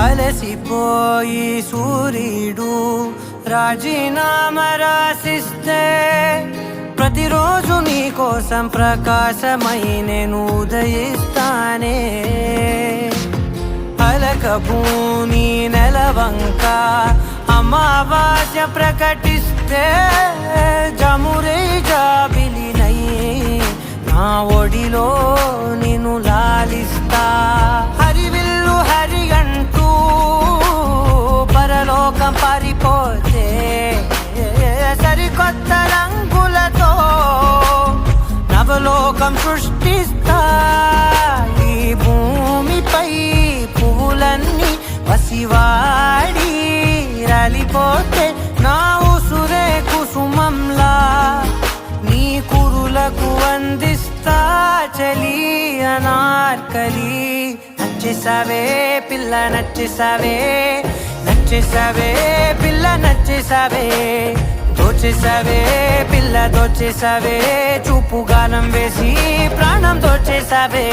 అలసిపోయి సూర్యుడు రాజీనామా రాసిస్తే ప్రతిరోజు నీ కోసం ప్రకాశమై నేను ఉదయిస్తానే. అలకభూమి నెలవంక అమావాస్య ప్రకటిస్తే జమురే జాబిలినై నా ఒడిలో నిన్ను లాలిస్తా. హరివిల్లు హరిగంటూ పరలోకం పారిపోతే సరికొత్త రంగులతో నవలోకం సృష్టిస్తా. ఈ భూమిపై పువ్వులన్నీ పసివాడి రాలిపోతే నా ఉసురే కుసుమంలా నీ కురులకు అందిస్తా. చలి అనార్కలి నచ్చేసావే పిల్ల నచ్చేసావే, నచ్చేసావే పిల్ల నచ్చేసావే, దోచేసావే పిల్ల దోచేసావే, చూపు గాలం వేసి ప్రాణం దోచేసావే.